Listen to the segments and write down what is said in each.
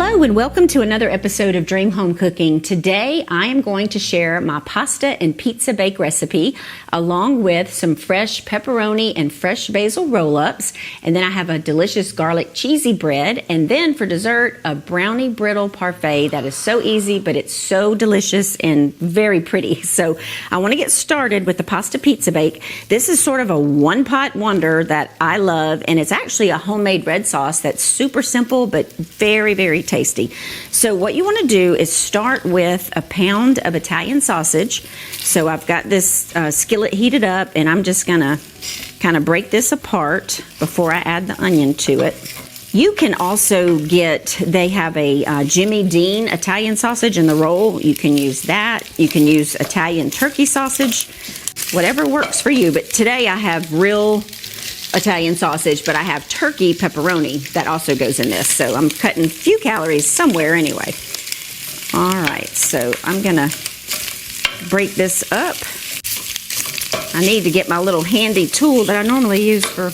Hello and welcome to another episode of Dream Home Cooking. Today I am going to share my pasta and pizza bake recipe along with some fresh pepperoni and fresh basil roll-ups, and then I have a delicious garlic cheesy bread, and then for dessert a brownie brittle parfait that is so easy but it's so delicious and very pretty. So I want to get started with the pasta pizza bake. This is sort of a one-pot wonder that I love, and it's actually a homemade red sauce that's super simple but very tasty. So what you want to do is start with a pound of Italian sausage. So I've got this skillet heated up, and I'm just gonna kind of break this apart before I add the onion to it. You can also they have a Jimmy Dean Italian sausage in the roll. You can use that. You can use Italian turkey sausage, whatever works for you. But today I have real Italian sausage, but I have turkey pepperoni that also goes in this. So I'm cutting a few calories somewhere anyway. All right, so I'm gonna break this up. I need to get my little handy tool that I normally use for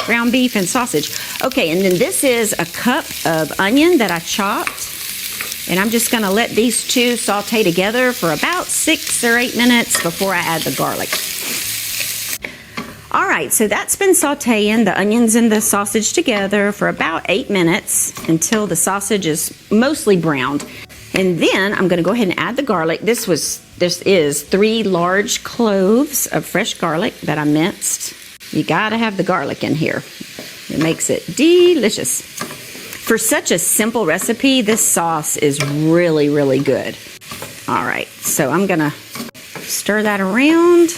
ground beef and sausage. Okay, and then this is a cup of onion that I chopped, and I'm just gonna let these two saute together for about 6 or 8 minutes before I add the garlic. All right, so that's been sauteing the onions and the sausage together for about 8 minutes until the sausage is mostly browned. And then I'm gonna go ahead and add the garlic. This is 3 large cloves of fresh garlic that I minced. You gotta have the garlic in here. It makes it delicious. For such a simple recipe, this sauce is really good. All right, so I'm gonna stir that around.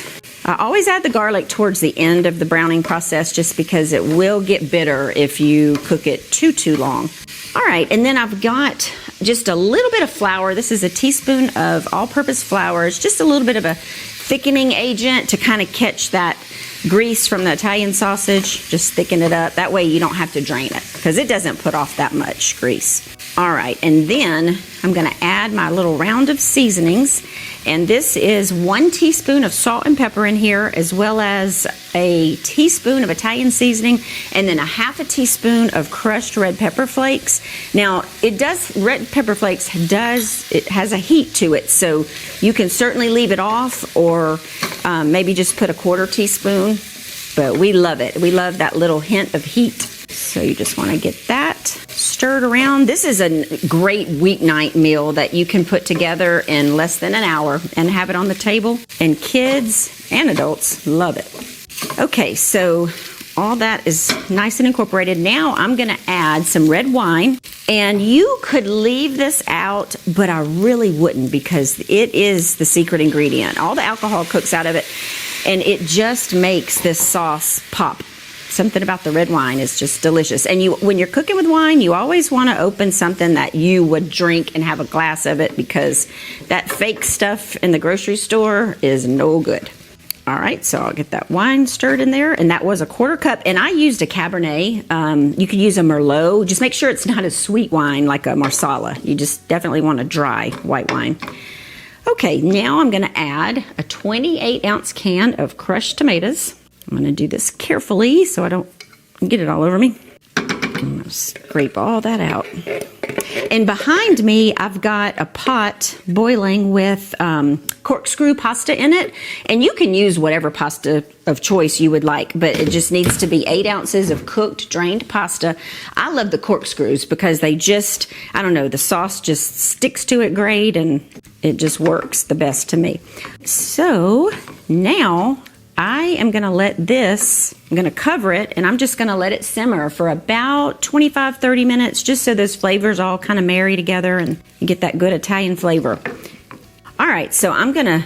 I always add the garlic towards the end of the browning process just because it will get bitter if you cook it too long. All right, and then I've got just a little bit of flour. This is a teaspoon of all-purpose flour. It's just a little bit of a thickening agent to kind of catch that grease from the Italian sausage. Just thicken it up. That way you don't have to drain it because it doesn't put off that much grease. All right, and then I'm gonna add my little round of seasonings. And this is 1 teaspoon of salt and pepper in here, as well as a teaspoon of Italian seasoning, and then a half a teaspoon of crushed red pepper flakes. Now, red pepper flakes has a heat to it, so you can certainly leave it off or maybe just put a 1/4 teaspoon, but we love it. We love that little hint of heat. So you just want to get that stirred around. This is a great weeknight meal that you can put together in less than an hour and have it on the table, and kids and adults love it. Okay, so all that is nice and incorporated. Now I'm going to add some red wine, and you could leave this out, but I really wouldn't because it is the secret ingredient. All the alcohol cooks out of it, and it just makes this sauce pop. Something about the red wine is just delicious. And when you're cooking with wine, you always want to open something that you would drink and have a glass of it, because that fake stuff in the grocery store is no good. All right, so I'll get that wine stirred in there, and that was a 1/4 cup, and I used a Cabernet. You could use a Merlot. Just make sure it's not a sweet wine like a Marsala. You just definitely want a dry white wine. Okay, now I'm gonna add a 28-ounce can of crushed tomatoes. I'm going to do this carefully so I don't get it all over me. I'm going to scrape all that out. And behind me, I've got a pot boiling with corkscrew pasta in it. And you can use whatever pasta of choice you would like, but it just needs to be 8 ounces of cooked, drained pasta. I love the corkscrews because they just, I don't know, the sauce just sticks to it great, and it just works the best to me. So now I am going to cover it, and I'm just going to let it simmer for about 25-30 minutes, just so those flavors all kind of marry together and you get that good Italian flavor. All right, so I'm going to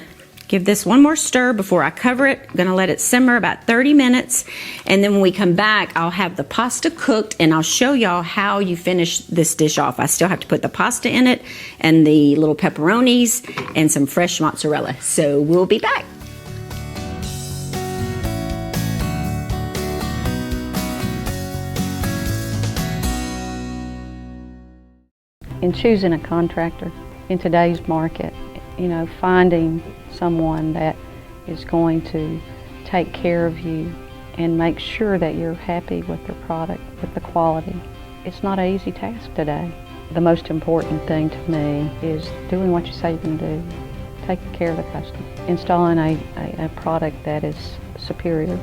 give this one more stir before I cover it. I'm going to let it simmer about 30 minutes, and then when we come back, I'll have the pasta cooked, and I'll show y'all how you finish this dish off. I still have to put the pasta in it, and the little pepperonis, and some fresh mozzarella. So we'll be back. In choosing a contractor in today's market, finding someone that is going to take care of you and make sure that you're happy with their product, with the quality. It's not an easy task today. The most important thing to me is doing what you say you're going to do, taking care of the customer, installing a product that is superior.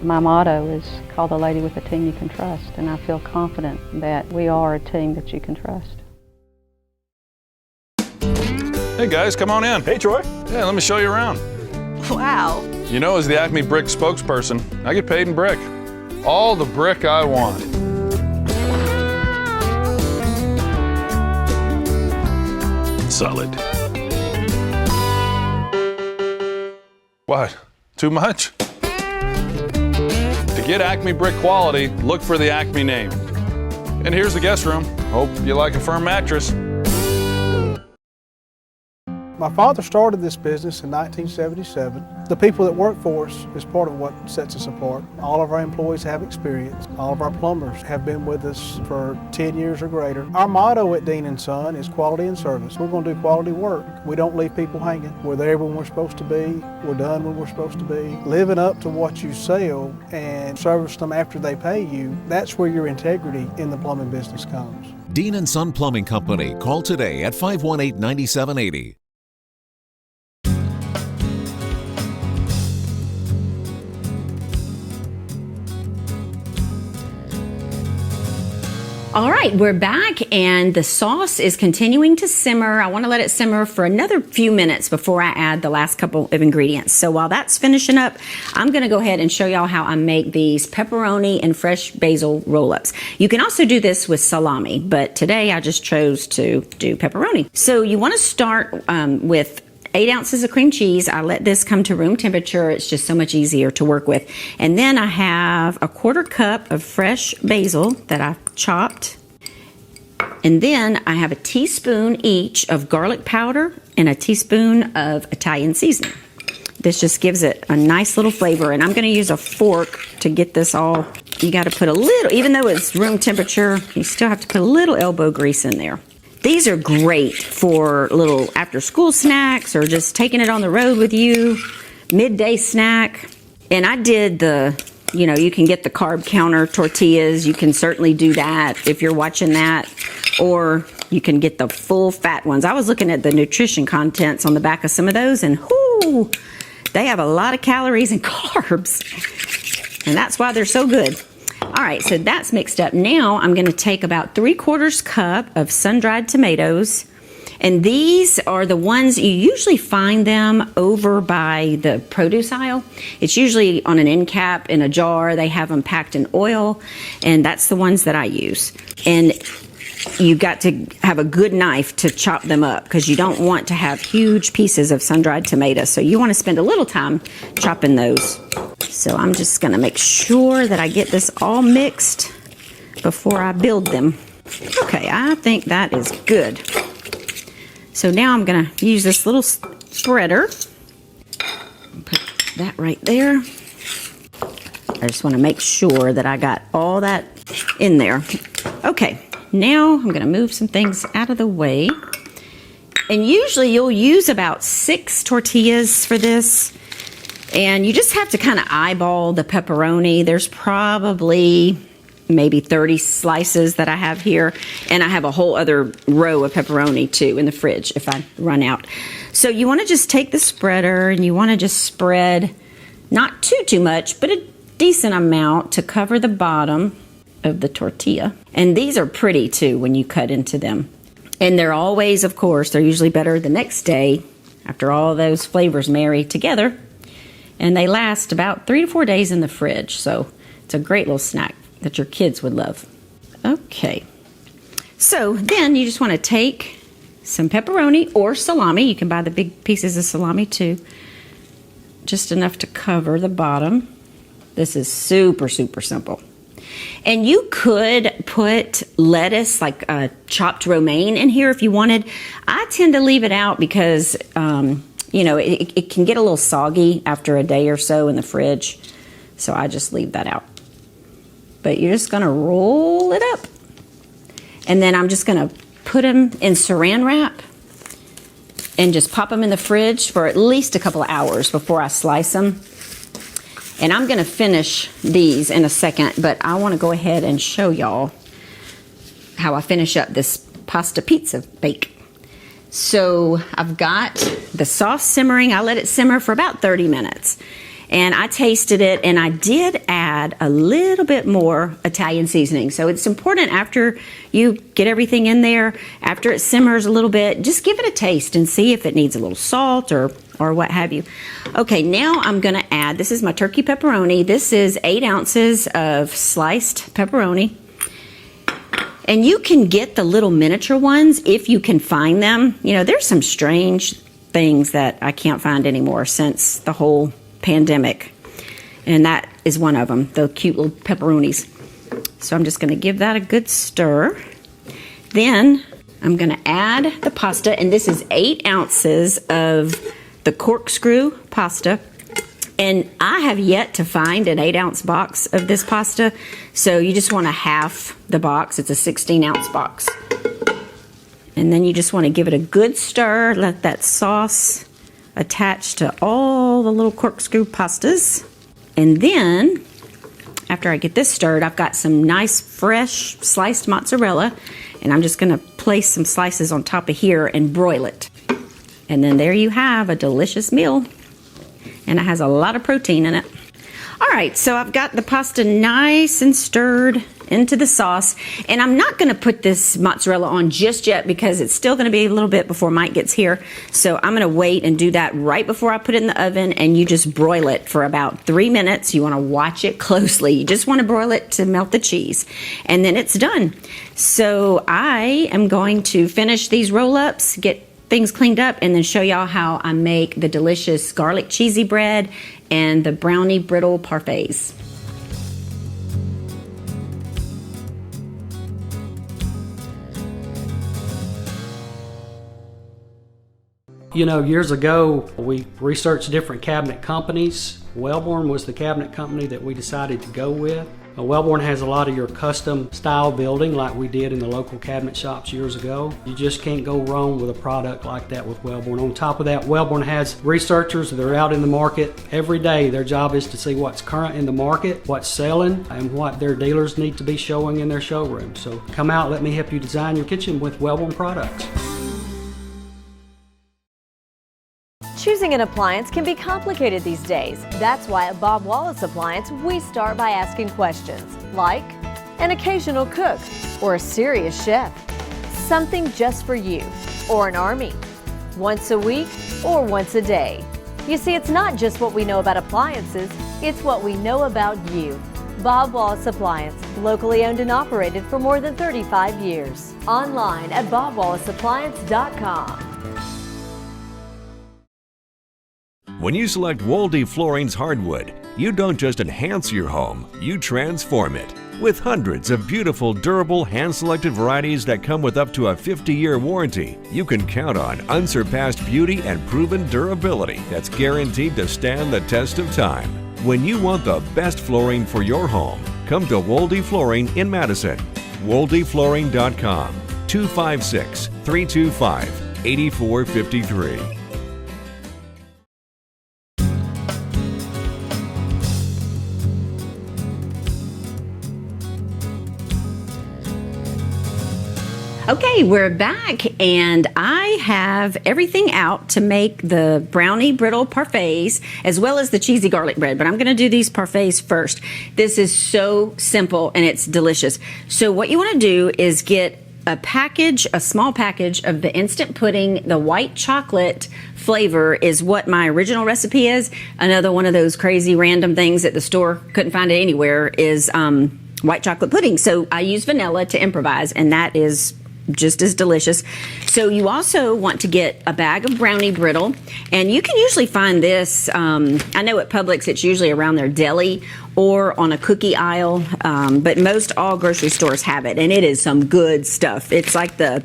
My motto is, call the lady with a team you can trust, and I feel confident that we are a team that you can trust. Hey guys, come on in. Hey Troy. Yeah, let me show you around. Wow. You know, as the Acme Brick spokesperson, I get paid in brick. All the brick I want. Solid. What? Too much? To get Acme Brick quality, look for the Acme name. And here's the guest room. Hope you like a firm mattress. My father started this business in 1977. The people that work for us is part of what sets us apart. All of our employees have experience. All of our plumbers have been with us for 10 years or greater. Our motto at Dean & Son is quality and service. We're going to do quality work. We don't leave people hanging. We're there when we're supposed to be. We're done when we're supposed to be. Living up to what you sell and service them after they pay you, that's where your integrity in the plumbing business comes. Dean & Son Plumbing Company. Call today at 518-9780. All right, we're back and the sauce is continuing to simmer. I want to let it simmer for another few minutes before I add the last couple of ingredients. So while that's finishing up, I'm going to go ahead and show y'all how I make these pepperoni and fresh basil roll-ups. You can also do this with salami, but today I just chose to do pepperoni. So you want to start with 8 ounces of cream cheese. I let this come to room temperature. It's just so much easier to work with. And then I have a 1/4 cup of fresh basil that I've chopped. And then I have a teaspoon each of garlic powder and a teaspoon of Italian seasoning. This just gives it a nice little flavor. And I'm going to use a fork to get this all. You got to put a little, even though it's room temperature, you still have to put a little elbow grease in there. These are great for little after-school snacks or just taking it on the road with you, midday snack. And I did you can get the carb counter tortillas. You can certainly do that if you're watching that. Or you can get the full fat ones. I was looking at the nutrition contents on the back of some of those, and whoo, they have a lot of calories and carbs. And that's why they're so good. All right, so that's mixed up. Now I'm going to take about 3/4 cup of sun-dried tomatoes. And these are the ones, you usually find them over by the produce aisle. It's usually on an end cap in a jar. They have them packed in oil, and that's the ones that I use. And you've got to have a good knife to chop them up because you don't want to have huge pieces of sun-dried tomatoes. So you want to spend a little time chopping those. So I'm just going to make sure that I get this all mixed before I build them. Okay, I think that is good. So now I'm going to use this little spreader. Put that right there. I just want to make sure that I got all that in there. Okay, now I'm going to move some things out of the way. And usually you'll use about 6 tortillas for this. And you just have to kind of eyeball the pepperoni. There's probably maybe 30 slices that I have here. And I have a whole other row of pepperoni too in the fridge if I run out. So you want to just take the spreader and you want to just spread not too much, but a decent amount to cover the bottom of the tortilla. And these are pretty too when you cut into them. And they're always, of course, they're usually better the next day after all those flavors marry together. And they last about 3 to 4 days in the fridge. So it's a great little snack that your kids would love. Okay. So then you just want to take some pepperoni or salami. You can buy the big pieces of salami too. Just enough to cover the bottom. This is super, super simple. And you could put lettuce, like chopped romaine in here if you wanted. I tend to leave it out because it can get a little soggy after a day or so in the fridge. So I just leave that out. But you're just going to roll it up. And then I'm just going to put them in saran wrap and just pop them in the fridge for at least a couple of hours before I slice them. And I'm going to finish these in a second, but I want to go ahead and show y'all how I finish up this pasta pizza bake. So I've got the sauce simmering. I let it simmer for about 30 minutes. And I tasted it, and I did add a little bit more Italian seasoning. So it's important after you get everything in there, after it simmers a little bit, just give it a taste and see if it needs a little salt or what have you. Okay, now I'm gonna add, this is my turkey pepperoni. This is 8 ounces of sliced pepperoni. And you can get the little miniature ones if you can find them. You know, there's some strange things that I can't find anymore since the whole pandemic, and that is one of them, the cute little pepperonis. So I'm just going to give that a good stir. Then I'm going to add the pasta, and this is 8 ounces of the corkscrew pasta, and I have yet to find an 8-ounce box of this pasta, so you just want to half the box. It's a 16-ounce box, and then you just want to give it a good stir, let that sauce attached to all the little corkscrew pastas. And then after I get this stirred, I've got some nice fresh sliced mozzarella, and I'm just gonna place some slices on top of here and broil it. And then there you have a delicious meal, and it has a lot of protein in it. All right, so I've got the pasta nice and stirred into the sauce, and I'm not going to put this mozzarella on just yet because it's still going to be a little bit before Mike gets here. So I'm going to wait and do that right before I put it in the oven, and you just broil it for about 3 minutes. You want to watch it closely. You just want to broil it to melt the cheese, and then it's done. So I am going to finish these roll-ups, get things cleaned up, and then show y'all how I make the delicious garlic cheesy bread and the brownie brittle parfaits. You know, years ago, we researched different cabinet companies. Wellborn was the cabinet company that we decided to go with. Wellborn has a lot of your custom style building like we did in the local cabinet shops years ago. You just can't go wrong with a product like that with Wellborn. On top of that, Wellborn has researchers that are out in the market every day. Their job is to see what's current in the market, what's selling, and what their dealers need to be showing in their showroom. So come out, let me help you design your kitchen with Wellborn products. Choosing an appliance can be complicated these days. That's why at Bob Wallace Appliance, we start by asking questions like an occasional cook or a serious chef, something just for you or an army, once a week or once a day. You see, it's not just what we know about appliances, it's what we know about you. Bob Wallace Appliance, locally owned and operated for more than 35 years. Online at bobwallaceappliance.com. When you select Wolde Flooring's hardwood, you don't just enhance your home, you transform it. With hundreds of beautiful, durable, hand-selected varieties that come with up to a 50-year warranty, you can count on unsurpassed beauty and proven durability that's guaranteed to stand the test of time. When you want the best flooring for your home, come to Wolde Flooring in Madison. WoldeFlooring.com, 256-325-8453. Okay, we're back, and I have everything out to make the brownie brittle parfaits as well as the cheesy garlic bread, but I'm going to do these parfaits first. This is so simple and it's delicious. So what you want to do is get a package, a small package of the instant pudding. The white chocolate flavor is what my original recipe is. Another one of those crazy random things at the store, couldn't find it anywhere, is white chocolate pudding. So I use vanilla to improvise, and that is just as delicious. So you also want to get a bag of brownie brittle, and you can usually find this, I know at Publix it's usually around their deli or on a cookie aisle, but most all grocery stores have it, and it is some good stuff. It's like the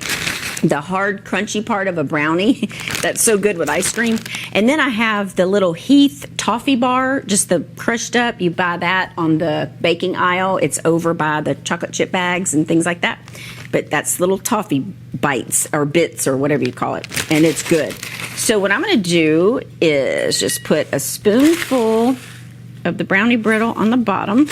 hard crunchy part of a brownie that's so good with ice cream. And then I have the little Heath toffee bar, just the crushed up. You buy that on the baking aisle. It's over by the chocolate chip bags and things like that. But that's little toffee bites or bits or whatever you call it, and it's good. So what I'm going to do is just put a spoonful of the brownie brittle on the bottom,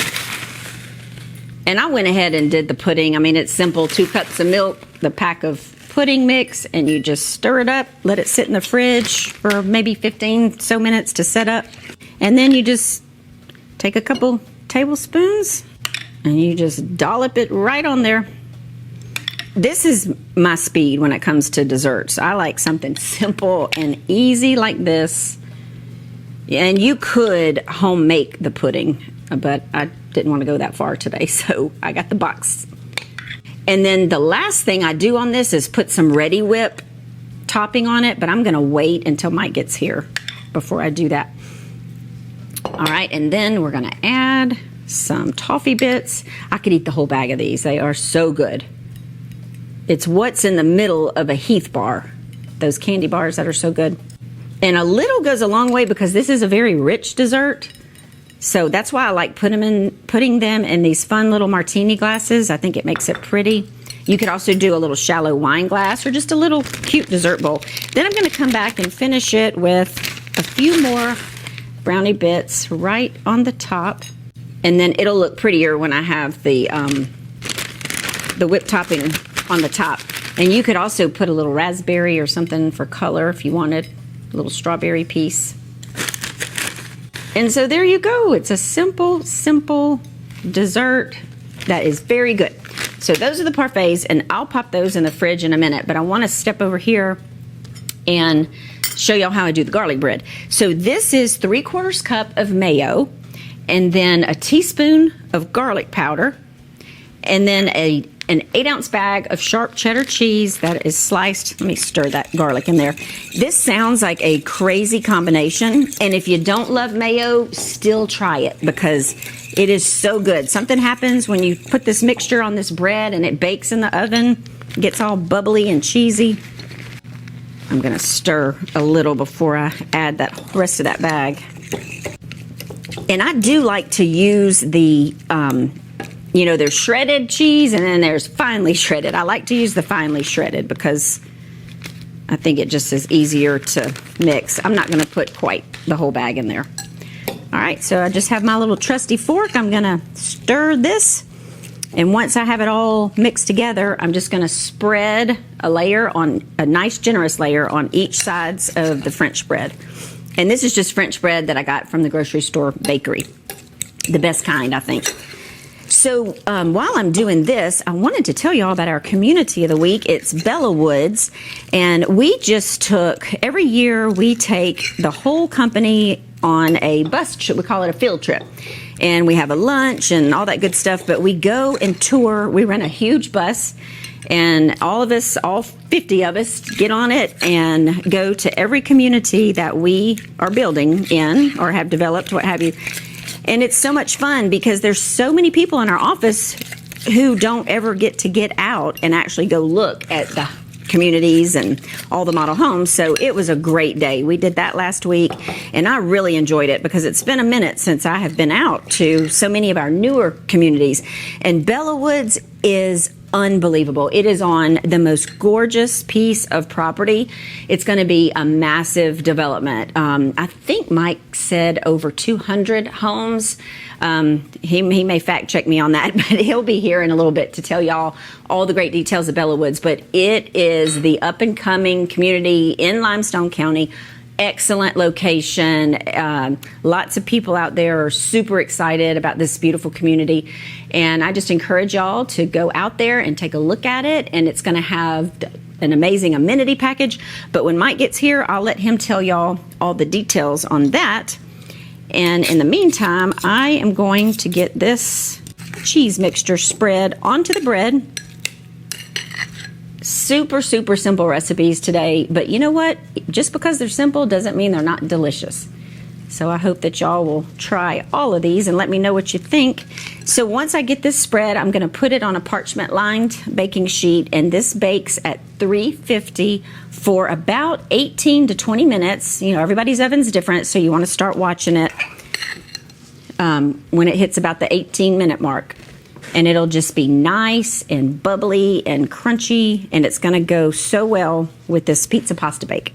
And I went ahead and did the pudding. I mean, it's simple, 2 cups of milk, the pack of pudding mix, and you just stir it up, let it sit in the fridge for maybe 15 so minutes to set up. And then you just take a couple tablespoons and you just dollop it right on there. This is my speed when it comes to desserts. I like something simple and easy like this. And you could home make the pudding, but I didn't want to go that far today, so I got the box. And then the last thing I do on this is put some Ready Whip topping on it, but I'm going to wait until Mike gets here before I do that. All right, and then we're going to add some toffee bits. I could eat the whole bag of these. They are so good. It's what's in the middle of a Heath bar, those candy bars that are so good. And a little goes a long way because this is a very rich dessert. So that's why I like putting them in these fun little martini glasses. I think it makes it pretty. You could also do a little shallow wine glass or just a little cute dessert bowl. Then I'm going to come back and finish it with a few more brownie bits right on the top. And then it'll look prettier when I have the whipped topping on the top. And you could also put a little raspberry or something for color if you wanted. A little strawberry piece. And so there you go. It's a simple, simple dessert that is very good. So those are the parfaits, and I'll pop those in the fridge in a minute, but I want to step over here and show y'all how I do the garlic bread. So this is 3/4 cup of mayo, and then a teaspoon of garlic powder, and then an 8-ounce bag of sharp cheddar cheese that is sliced. Let me stir that garlic in there. This sounds like a crazy combination, and if you don't love mayo, still try it because it is so good. Something happens when you put this mixture on this bread and it bakes in the oven. It gets all bubbly and cheesy. I'm gonna stir a little before I add that rest of that bag. And I do like to use the there's shredded cheese and then there's finely shredded. I like to use the finely shredded because I think it just is easier to mix. I'm not going to put quite the whole bag in there. All right, so I just have my little trusty fork. I'm going to stir this. And once I have it all mixed together, I'm just going to spread a nice generous layer on each sides of the French bread. And this is just French bread that I got from the grocery store bakery. The best kind, I think. So while I'm doing this, I wanted to tell you all about our community of the week. It's Bellawoods, and we just every year we take the whole company on a bus trip. We call it a field trip. And we have a lunch and all that good stuff, but we go and tour. We rent a huge bus, and all 50 of us, get on it and go to every community that we are building in or have developed, what have you. And it's so much fun because there's so many people in our office who don't ever get out and actually go look at the communities and all the model homes. So it was a great day. We did that last week, and I really enjoyed it because it's been a minute since I have been out to so many of our newer communities. And Bellawoods is unbelievable. It is on the most gorgeous piece of property. It's going to be a massive development. I think Mike said over 200 homes. He may fact check me on that, but he'll be here in a little bit to tell y'all all the great details of Bellawoods. But it is the up and coming community in Limestone County. Excellent location. Lots of people out there are super excited about this beautiful community. And I just encourage y'all to go out there and take a look at it. And it's going to have an amazing amenity package. But when Mike gets here, I'll let him tell y'all all the details on that. And in the meantime, I am going to get this cheese mixture spread onto the bread. Super, super simple recipes today, but you know what? Just because they're simple doesn't mean they're not delicious. So I hope that y'all will try all of these and let me know what you think. So once I get this spread, I'm going to put it on a parchment-lined baking sheet, and this bakes at 350 for about 18 to 20 minutes. You know, everybody's oven's different, so you want to start watching it when it hits about the 18-minute mark. And it'll just be nice and bubbly and crunchy, and it's going to go so well with this pizza pasta bake.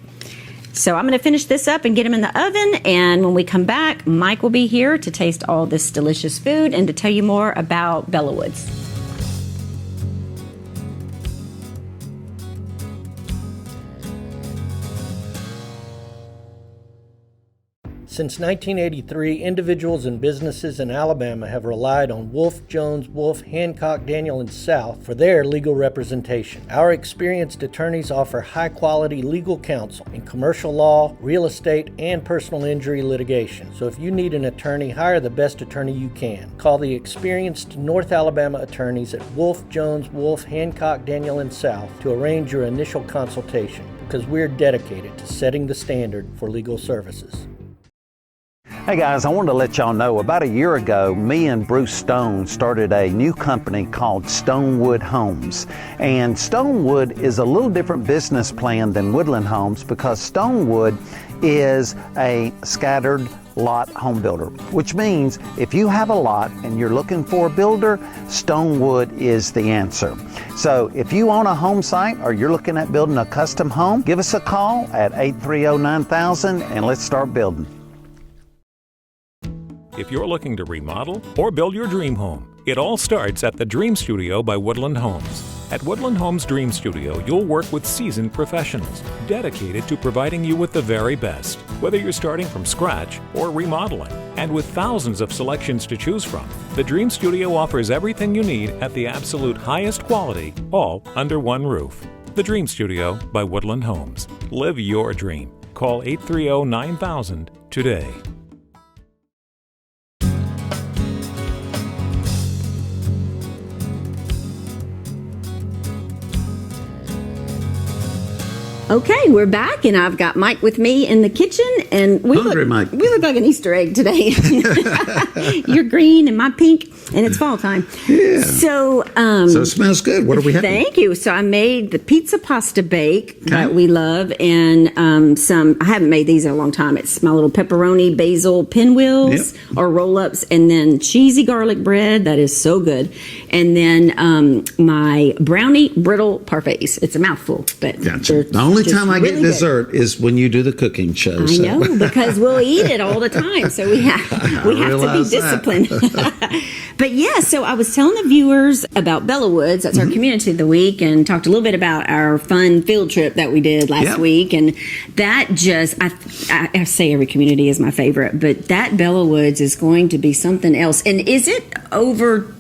So I'm going to finish this up and get them in the oven. And when we come back, Mike will be here to taste all this delicious food and to tell you more about Bellawoods. Since 1983, individuals and businesses in Alabama have relied on Wolf, Jones, Wolf, Hancock, Daniel, and South for their legal representation. Our experienced attorneys offer high-quality legal counsel in commercial law, real estate, and personal injury litigation. So if you need an attorney, hire the best attorney you can. Call the experienced North Alabama attorneys at Wolf, Jones, Wolf, Hancock, Daniel, and South to arrange your initial consultation, because we're dedicated to setting the standard for legal services. Hey guys, I wanted to let y'all know about a year ago, me and Bruce Stone started a new company called Stonewood Homes. And Stonewood is a little different business plan than Woodland Homes because Stonewood is a scattered lot home builder, which means if you have a lot and you're looking for a builder, Stonewood is the answer. So if you own a home site or you're looking at building a custom home, give us a call at 830-9000 and let's start building. If you're looking to remodel or build your dream home, it all starts at the Dream Studio by Woodland Homes. At Woodland Homes Dream Studio, you'll work with seasoned professionals dedicated to providing you with the very best, whether you're starting from scratch or remodeling. And with thousands of selections to choose from, the Dream Studio offers everything you need at the absolute highest quality, all under one roof. The Dream Studio by Woodland Homes. Live your dream. Call 830-9000 today. Okay, we're back, and I've got Mike with me in the kitchen, and we look like an Easter egg today. You're green and my pink, and it's fall time. Yeah. So it smells good. What are we having? Thank you. So I made the pizza pasta bake that we love, and I haven't made these in a long time. It's my little pepperoni basil pinwheels or roll-ups, and then cheesy garlic bread that is so good, and then my brownie brittle parfaits. It's a mouthful, but gotcha. The only time I get dessert is when you do the cooking show. I know, because we'll eat it all the time, so we have to be disciplined. But yeah, so I was telling the viewers about Bellawoods. That's our community of the week, and talked a little bit about our fun field trip that we did last week. And that just, I say every community is my favorite, but that Bellawoods is going to be something else. And is it over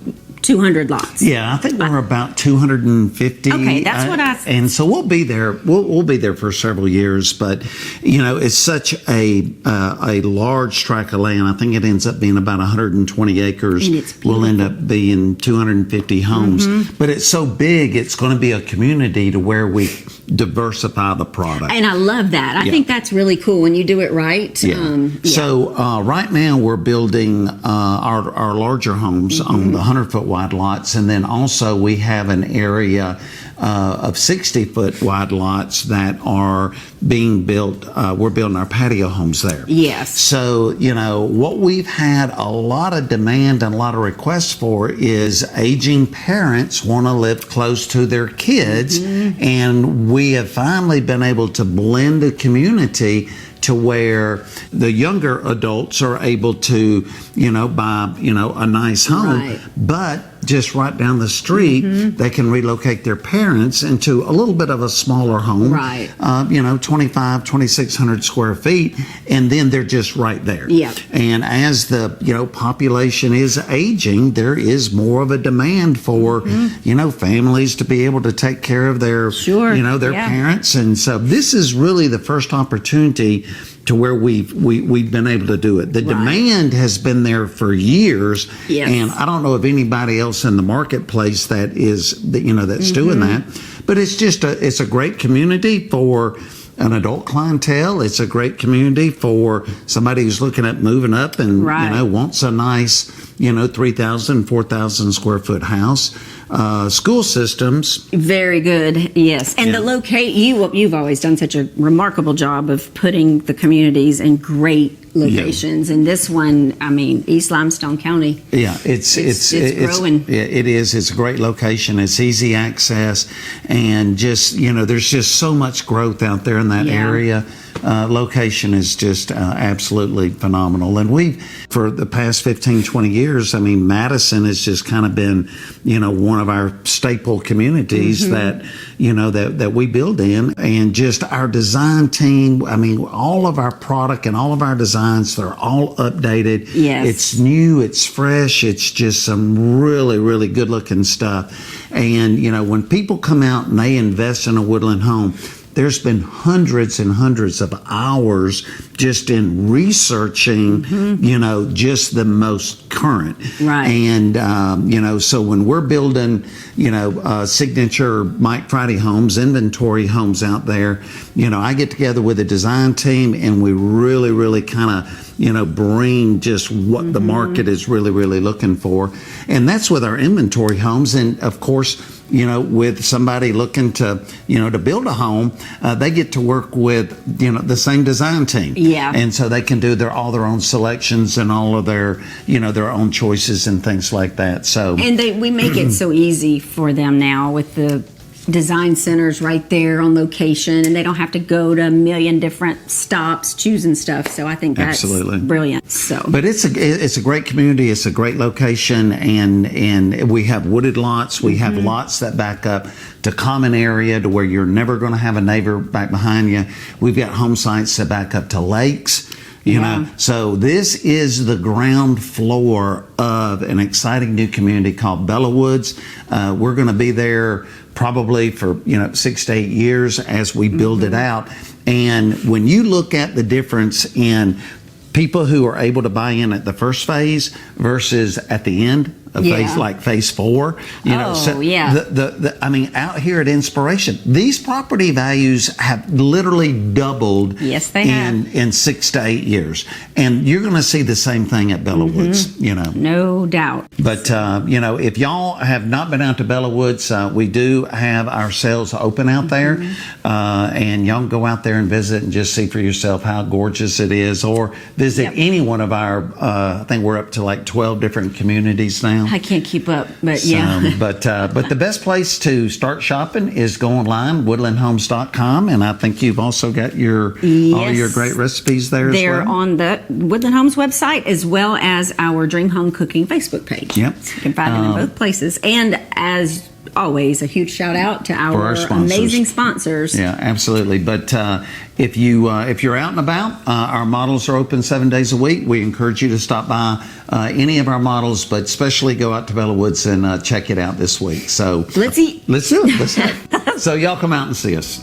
200 lots? Yeah, I think we're about 250. Okay, that's what I. And so we'll be there. We'll be there for several years. But it's such a large tract of land. I think it ends up being about 120 acres. And it's will end up being 250 homes. But it's so big, it's going to be a community to where we diversify the product. And I love that. I think that's really cool when you do it right. So right now we're building our larger homes on the 100-foot wide lots, and then also we have an area of 60-foot wide lots that are being built. We're building our patio homes there. Yes. So, what we've had a lot of demand and a lot of requests for is aging parents want to live close to their kids, and we have finally been able to blend a community to where the younger adults are able to, buy, a nice home, but just right down the street, they can relocate their parents into a little bit of a smaller home, 2,600 square feet, and then they're just right there. Yeah. And as the, population is aging, there is more of a demand for, families to be able to take care of their, their parents. And so this is really the first opportunity to where we've been able to do it. The demand has been there for years, and I don't know of anybody else in the marketplace that is that's doing that. But it's just it's a great community for an adult clientele. It's a great community for somebody who's looking at moving up and wants a nice 3,000, 4,000 square foot house. School systems. Very good, yes. And you've always done such a remarkable job of putting the communities in great locations. And this one, I mean, East Limestone County. Yeah, it's growing. It is. It's a great location. It's easy access, and just there's just so much growth out there in that area. Location is just absolutely phenomenal. And for the past 15, 20 years, I mean, Madison has just kind of been, one of our staple communities that we build in. And just our design team, I mean, all of our product and all of our designs, they're all updated. Yes. It's new, it's fresh, it's just some really, really good looking stuff. And, when people come out and they invest in a Woodland home, there's been hundreds and hundreds of hours just in researching, just the most current. Right. And, so when we're building, signature Mike Friday homes, inventory homes out there, I get together with the design team and we really, really kind of, bring just what the market is really, really looking for. And that's with our inventory homes. And of course, with somebody looking to, to build a home, they get to work with, the same design team. Yeah. And so they can do all their own selections and all of their, their own choices and things like that. So. And we make it so easy for them now with the design centers right there on location, and they don't have to go to a million different stops choosing stuff. So I think that's brilliant. So, but it's a great community. It's a great location, and we have wooded lots. We have lots that back up to common area to where you're never going to have a neighbor back behind you. We've got home sites that back up to lakes. So this is the ground floor of an exciting new community called Bellawoods. We're going to be there probably for 6 to 8 years as we build it out. And when you look at the difference in people who are able to buy in at the first phase versus at the end of phase 4, I mean, out here at Inspiration, these property values have literally doubled. Yes, they have. In 6 to 8 years, and you're going to see the same thing at Bellawoods. No doubt. But if y'all have not been out to Bellawoods, we do have our sales open out there, and y'all can go out there and visit and just see for yourself how gorgeous it is, or visit any one of our. I think we're up to like 12 different communities now. I can't keep up, but But the best place to start shopping is go online, woodlandhomes.com, and I think you've also got all your great recipes there. They're on the Woodland Homes website as well as our Dream Home Cooking Facebook page. Yep. So you can find them in both places. And as always, a huge shout out to our amazing sponsors. Yeah, absolutely. But if you're out and about, our models are open 7 days a week. We encourage you to stop by any of our models, but especially go out to Bellawoods and check it out this week. So let's eat. Let's do it. So y'all come out and see us.